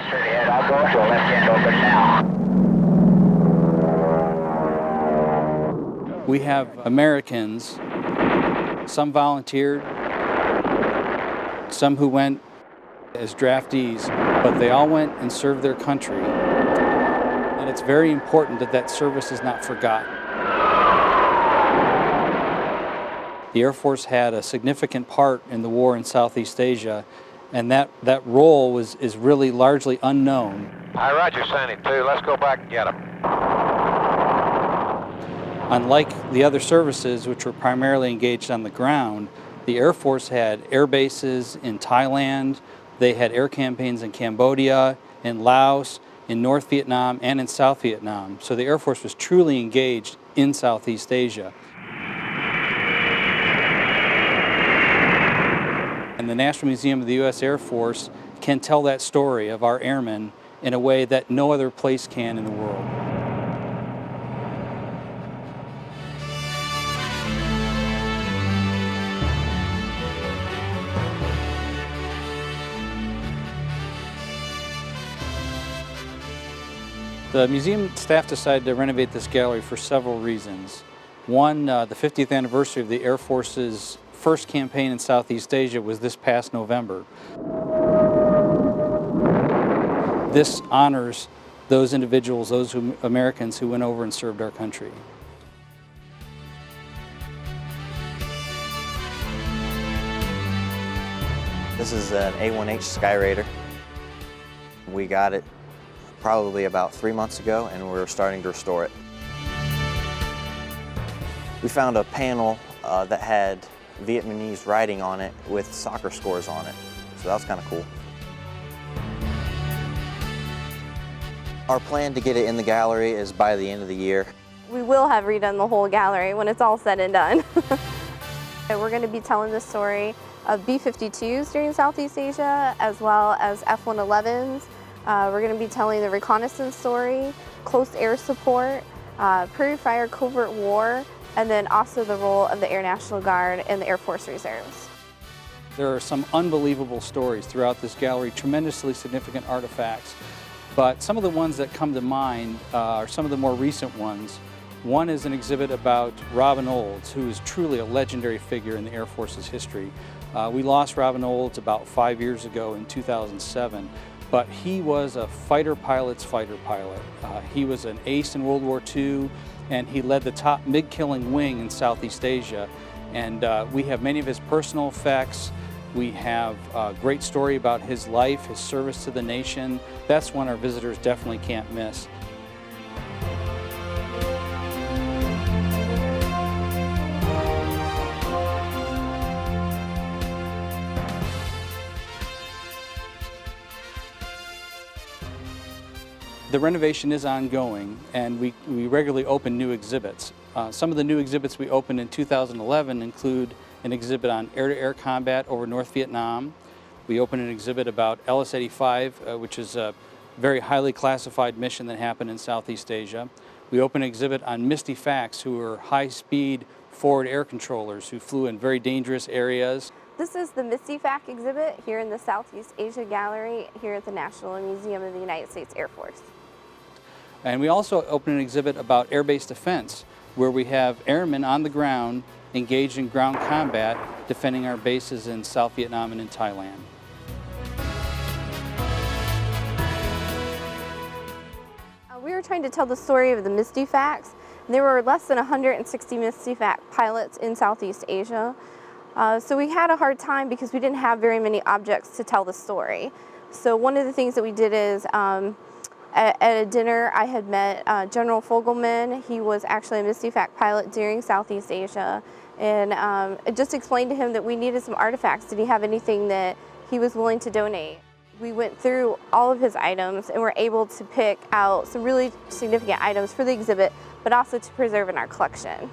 straight ahead. I'll go into a left-hand open now. We have Americans, some volunteered, some who went as draftees, but they all went and served their country. And it's very important that that service is not forgotten. The Air Force had a significant part in the war in Southeast Asia, and that role is really largely unknown. Hi, Roger, Sandy 2. Let's go back and get him. Unlike the other services, which were primarily engaged on the ground, the Air Force had air bases in Thailand, they had air campaigns in Cambodia, in Laos, in North Vietnam, and in South Vietnam. So the Air Force was truly engaged in Southeast Asia. And the National Museum of the U.S. Air Force can tell that story of our airmen in a way that no other place can in the world. The museum staff decided to renovate this gallery for several reasons. One, the 50th anniversary of the Air Force's first campaign in Southeast Asia was this past November. This honors those individuals, those Americans who went over and served our country. This is an A1H Skyraider. We got it probably about 3 months ago, and we're starting to restore it. We found a panel that had Vietnamese writing on it with soccer scores on it, so that was kind of cool. Our plan to get it in the gallery is by the end of the year. We will have redone the whole gallery when it's all said and done. We're going to be telling the story of B-52s during Southeast Asia, as well as F-111s. We're going to be telling the reconnaissance story, close air support, prairie fire covert war, and then also the role of the Air National Guard and the Air Force Reserves. There are some unbelievable stories throughout this gallery, tremendously significant artifacts, but some of the ones that come to mind are some of the more recent ones. One is an exhibit about Robin Olds, who is truly a legendary figure in the Air Force's history. We lost Robin Olds about 5 years ago in 2007. But he was a fighter pilot's fighter pilot. He was an ace in World War II, and he led the top MiG-killing wing in Southeast Asia. And we have many of his personal effects. We have a great story about his life, his service to the nation. That's one our visitors definitely can't miss. The renovation is ongoing, and we regularly open new exhibits. Some of the new exhibits we opened in 2011 include an exhibit on air-to-air combat over North Vietnam. We opened an exhibit about LS-85, which is a very highly classified mission that happened in Southeast Asia. We opened an exhibit on Misty Facts, who are high-speed forward air controllers who flew in very dangerous areas. This is the Misty Fact exhibit here in the Southeast Asia Gallery here at the National Museum of the United States Air Force. And we also opened an exhibit about air-based defense, where we have airmen on the ground engaged in ground combat, defending our bases in South Vietnam and in Thailand. We were trying to tell the story of the Misty Facts. There were less than 160 Misty Fact pilots in Southeast Asia. So we had a hard time because we didn't have very many objects to tell the story. So one of the things that we did is at a dinner, I had met General Fogelman. He was actually a Misty Fact pilot during Southeast Asia, and I just explained to him that we needed some artifacts. Did he have anything that he was willing to donate? We went through all of his items and were able to pick out some really significant items for the exhibit, but also to preserve in our collection.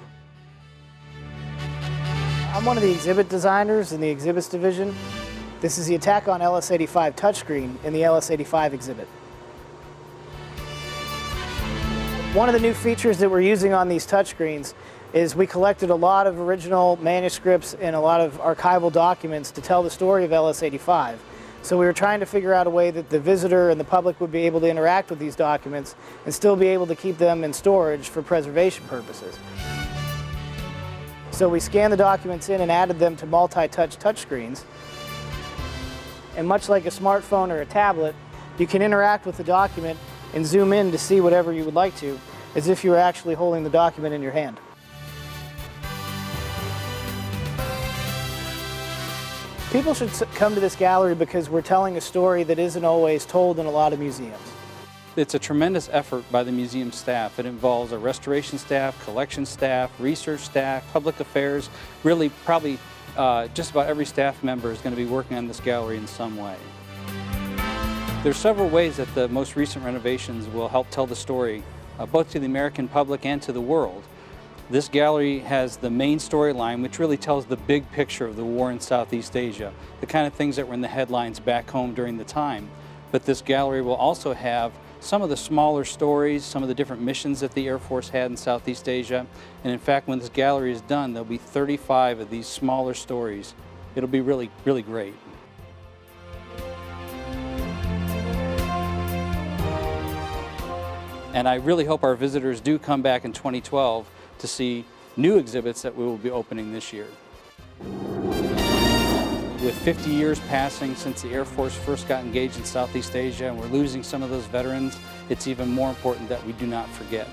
I'm one of the exhibit designers in the exhibits division. This is the attack on LS-85 touchscreen in the LS-85 exhibit. One of the new features that we're using on these touchscreens is we collected a lot of original manuscripts and a lot of archival documents to tell the story of LS-85. So we were trying to figure out a way that the visitor and the public would be able to interact with these documents and still be able to keep them in storage for preservation purposes. So we scanned the documents in and added them to multi-touch touchscreens. And much like a smartphone or a tablet, you can interact with the document and zoom in to see whatever you would like to, as if you were actually holding the document in your hand. People should come to this gallery because we're telling a story that isn't always told in a lot of museums. It's a tremendous effort by the museum staff. It involves a restoration staff, collection staff, research staff, public affairs. Really, probably just about every staff member is going to be working on this gallery in some way. There's several ways that the most recent renovations will help tell the story, both to the American public and to the world. This gallery has the main storyline, which really tells the big picture of the war in Southeast Asia, the kind of things that were in the headlines back home during the time. But this gallery will also have some of the smaller stories, some of the different missions that the Air Force had in Southeast Asia. And in fact, when this gallery is done, there'll be 35 of these smaller stories. It'll be really, really great. And I really hope our visitors do come back in 2012 to see new exhibits that we will be opening this year. With 50 years passing since the Air Force first got engaged in Southeast Asia and we're losing some of those veterans, it's even more important that we do not forget.